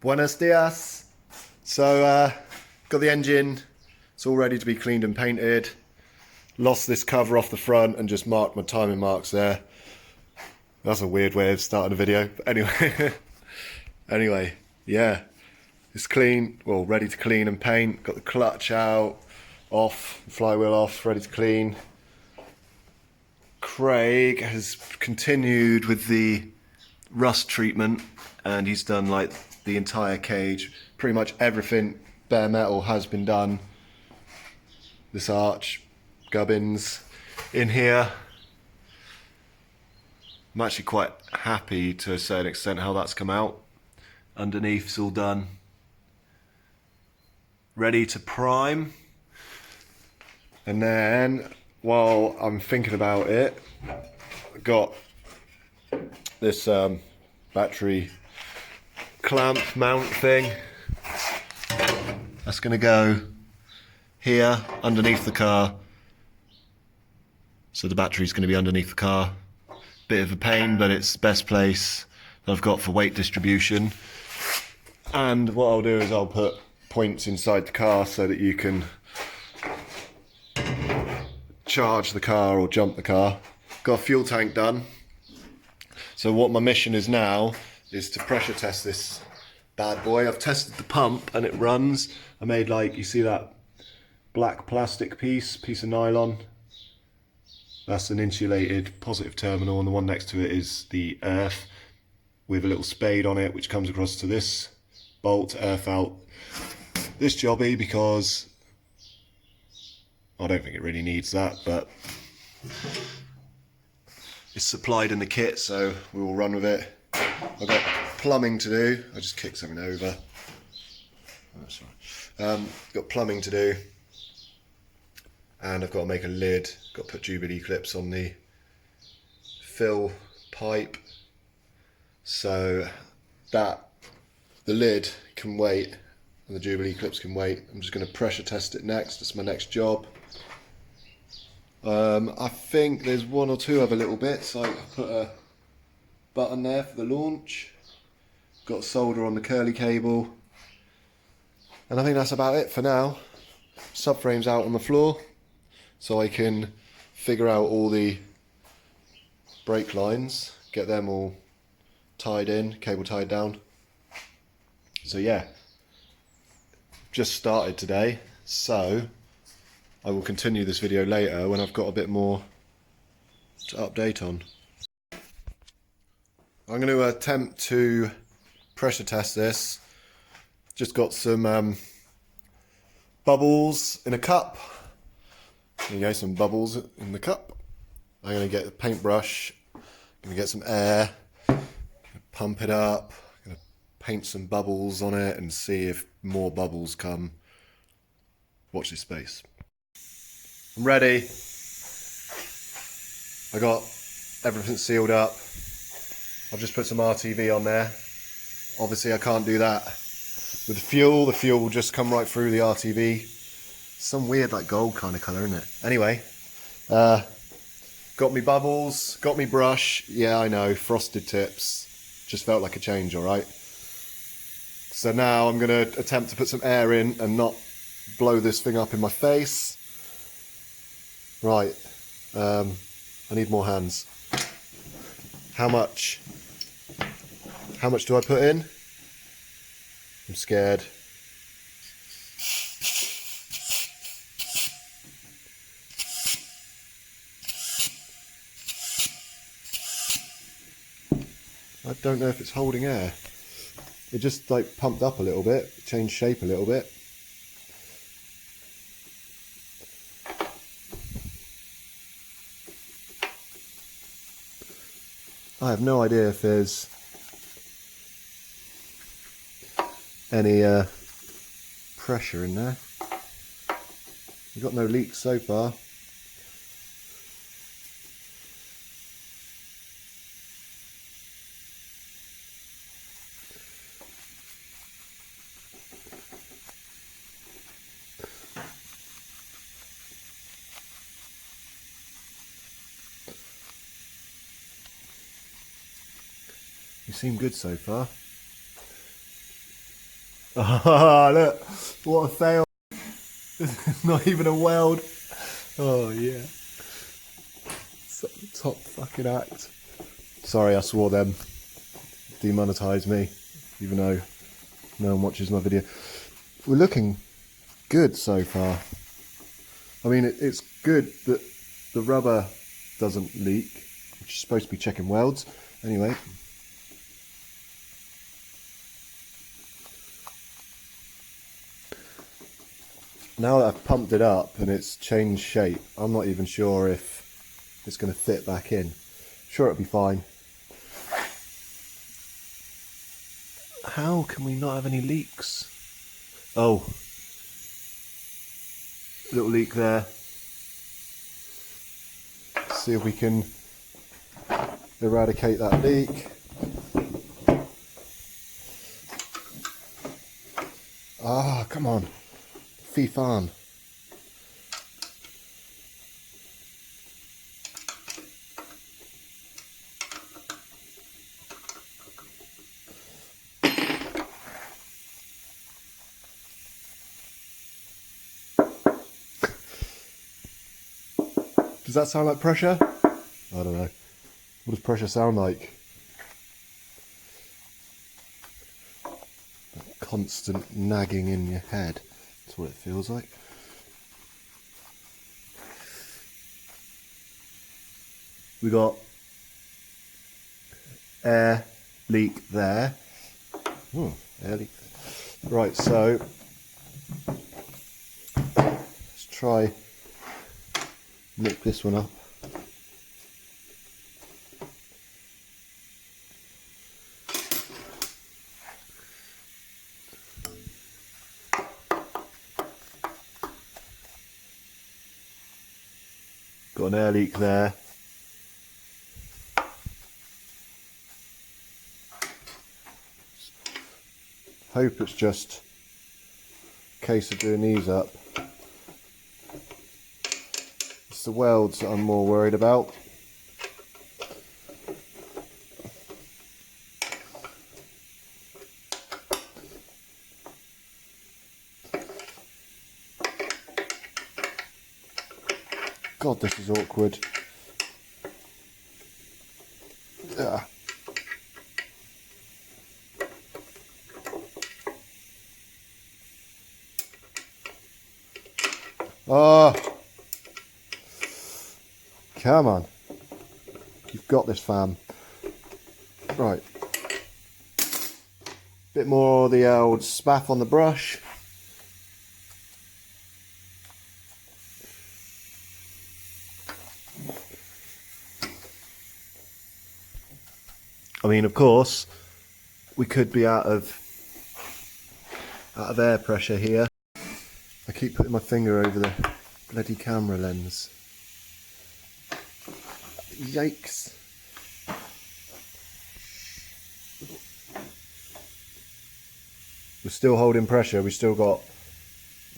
Buenos dias. So, got the engine. It's all ready to be cleaned and painted. Lost this cover off the front and just marked my timing marks there. That's a weird way of starting a video. But anyway, yeah. It's clean, well, ready to clean and paint. Got the clutch out, off, flywheel off, ready to clean. Craig has continued with the rust treatment and he's done like the entire cage. Pretty much everything bare metal has been done. This arch, gubbins in here. I'm actually quite happy to a certain extent how that's come out. Underneath's all done. Ready to prime. And then while I'm thinking about it, I got this battery clamp mount thing. That's gonna go here underneath the car. So the battery's gonna be underneath the car. Bit of a pain, but it's the best place that I've got for weight distribution. And what I'll do is I'll put points inside the car so that you can charge the car or jump the car. Got a fuel tank done. So what my mission is now is to pressure test this bad boy. I've tested the pump and it runs. I made, like, you see that black plastic piece of nylon? That's an insulated positive terminal, and the one next to it is the earth with a little spade on it which comes across to this bolt, earth out this jobby, because I don't think it really needs that, but it's supplied in the kit, so we will run with it. I've got plumbing to do. I just kicked something over. Oh, sorry. Got plumbing to do, and I've got to make a lid. Got to put RWD clips on the fill pipe, so that the lid can wait and the RWD clips can wait. I'm just going to pressure test it next. That's my next job. I think there's one or two other little bits. I put a button there for the launch. Got solder on the curly cable. And I think that's about it for now. Subframe's out on the floor, so I can figure out all the brake lines, get them all tied in, cable tied down. So yeah, just started today, so I will continue this video later when I've got a bit more to update on. I'm going to attempt to pressure test this. Just got some bubbles in a cup. There you go, some bubbles in the cup. I'm going to get a paintbrush, going to get some air, pump it up, going to paint some bubbles on it and see if more bubbles come. Watch this space. I'm ready. I got everything sealed up. I've just put some RTV on there. Obviously I can't do that with the fuel. The fuel will just come right through the RTV. Some weird like gold kind of colour, isn't it? Anyway, got me bubbles, got me brush. Yeah, I know, frosted tips. Just felt like a change, alright? So now I'm going to attempt to put some air in and not blow this thing up in my face. Right, I need more hands. How much do I put in? I'm scared. I don't know if it's holding air. It just like pumped up a little bit, changed shape a little bit. I have no idea if there's any pressure in there. We've got no leaks so far. You seem good so far. Ah, look, what a fail. Not even a weld. Oh yeah. Top fucking act. Sorry, I swore them. Demonetise me, even though no one watches my video. We're looking good so far. I mean, it's good that the rubber doesn't leak, which is supposed to be checking welds. Anyway. Now that I've pumped it up and it's changed shape, I'm not even sure if it's going to fit back in. Sure, it'll be fine. How can we not have any leaks? Oh, little leak there. Let's see if we can eradicate that leak. Ah, come on. Fee fan. Does that sound like pressure? I don't know. What does pressure sound like? That constant nagging in your head. That's what it feels like. We got air leak there. Air leak there. Right, so let's try nick this one up. Got an air leak there. Hope it's just a case of doing these up. It's the welds that I'm more worried about. God, this is awkward. Ugh. Oh, come on. You've got this, fam. Right. Bit more of the old spaff on the brush. I mean, of course, we could be out of air pressure here. I keep putting my finger over the bloody camera lens. Yikes. We're still holding pressure. We still got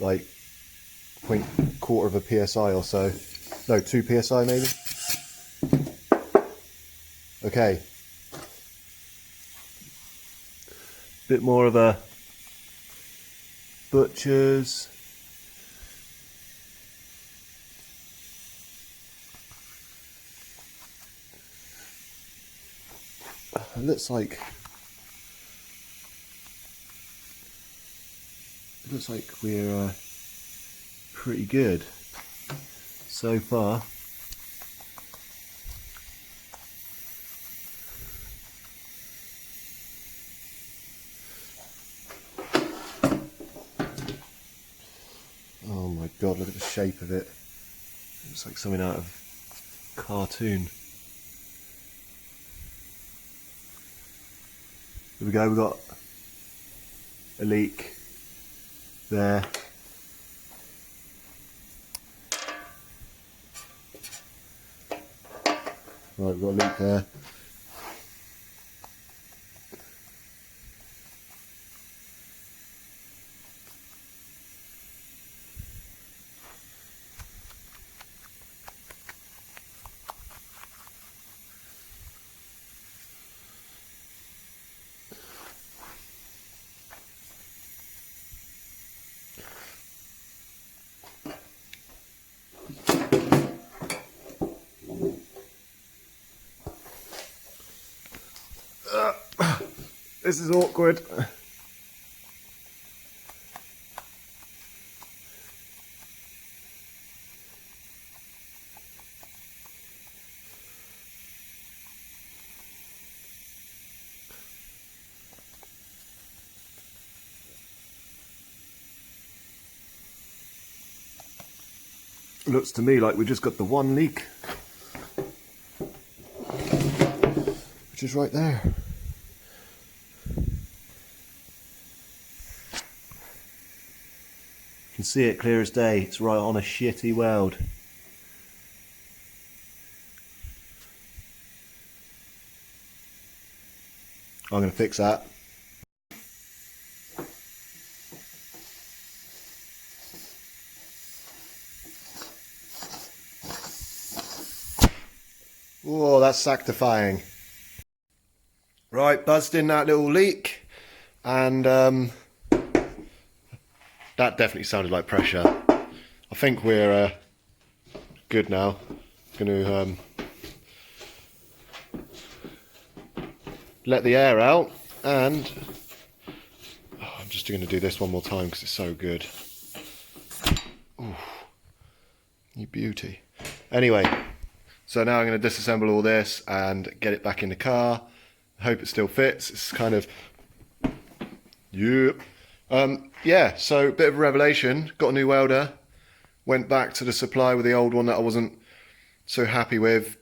like quarter of a psi or so. No, 2 psi maybe. Okay. Bit more of a butcher's. It looks like we're pretty good so far. Oh my god, look at the shape of it. It looks like something out of a cartoon. Here we go, we've got a leak there. Right, we've got a leak there. This is awkward. Looks to me like we just got the one leak, which is right there. You can see it clear as day. It's right on a shitty weld. I'm going to fix that. Whoa, that's sanctifying. Right, buzzed in that little leak, and that definitely sounded like pressure. I think we're good now. Going to let the air out, and I'm just going to do this one more time because it's so good. Ooh, you beauty. Anyway. So now I'm going to disassemble all this and get it back in the car. I hope it still fits. It's kind of... Yep. Yeah, so a bit of a revelation. Got a new welder. Went back to the supply with the old one that I wasn't so happy with.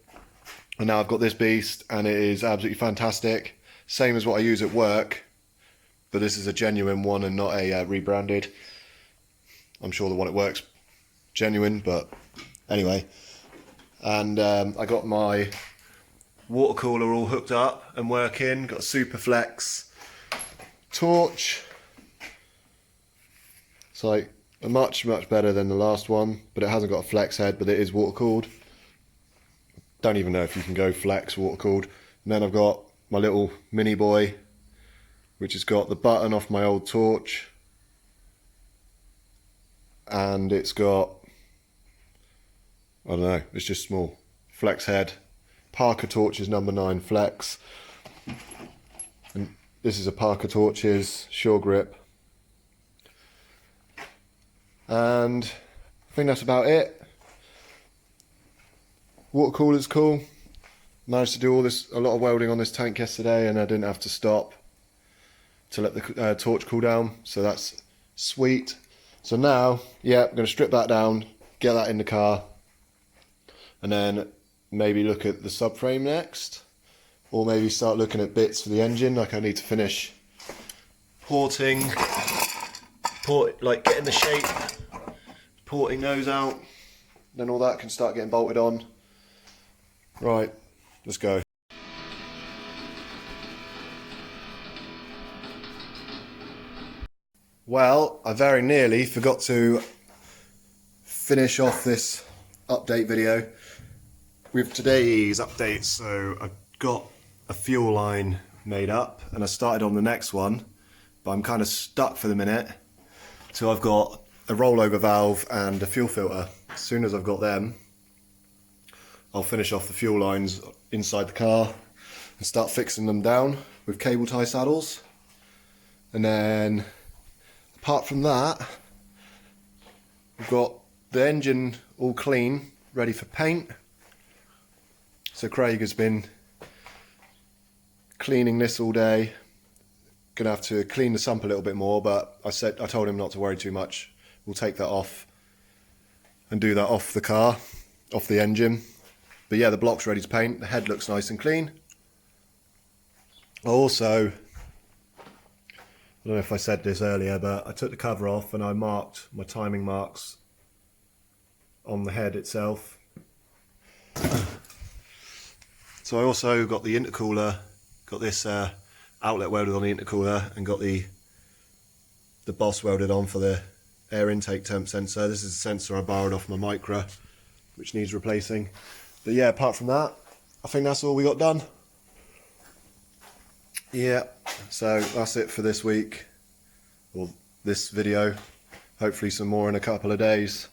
And now I've got this beast and it is absolutely fantastic. Same as what I use at work. But this is a genuine one and not a rebranded. I'm sure the one at work's genuine, but anyway... And I got my water cooler all hooked up and working. Got a Superflex torch. It's like much better than the last one, but it hasn't got a flex head, but it is water cooled. Don't even know if you can go flex water cooled. And then I've got my little mini boy, which has got the button off my old torch, and it's got, I don't know, it's just small. Flex head. Parker Torches number 9 flex. And this is a Parker Torches Sure Grip. And I think that's about it. Water cooler's cool. Managed to do a lot of welding on this tank yesterday, and I didn't have to stop to let the torch cool down. So that's sweet. So now, yeah, I'm going to strip that down, get that in the car. And then maybe look at the subframe next, or maybe start looking at bits for the engine. Like I need to finish porting, like getting the shape, porting those out. Then all that can start getting bolted on. Right, let's go. Well, I very nearly forgot to finish off this update video with today's update. So I got a fuel line made up and I started on the next one, but I'm kind of stuck for the minute till I've got a rollover valve and a fuel filter. As soon as I've got them, I'll finish off the fuel lines inside the car and start fixing them down with cable tie saddles. And then apart from that, we've got the engine all clean, ready for paint. So Craig has been cleaning this all day. Gonna have to clean the sump a little bit more, but I told him not to worry too much. We'll take that off and do that off the car, off the engine. But yeah, the block's ready to paint. The head looks nice and clean. Also, I don't know if I said this earlier, but I took the cover off and I marked my timing marks on the head itself. So I also got the intercooler, got this outlet welded on the intercooler, and got the boss welded on for the air intake temp sensor. This is a sensor I borrowed off my Micra, which needs replacing. But yeah, apart from that, I think that's all we got done. Yeah, so that's it for this week, or this video. Hopefully some more in a couple of days.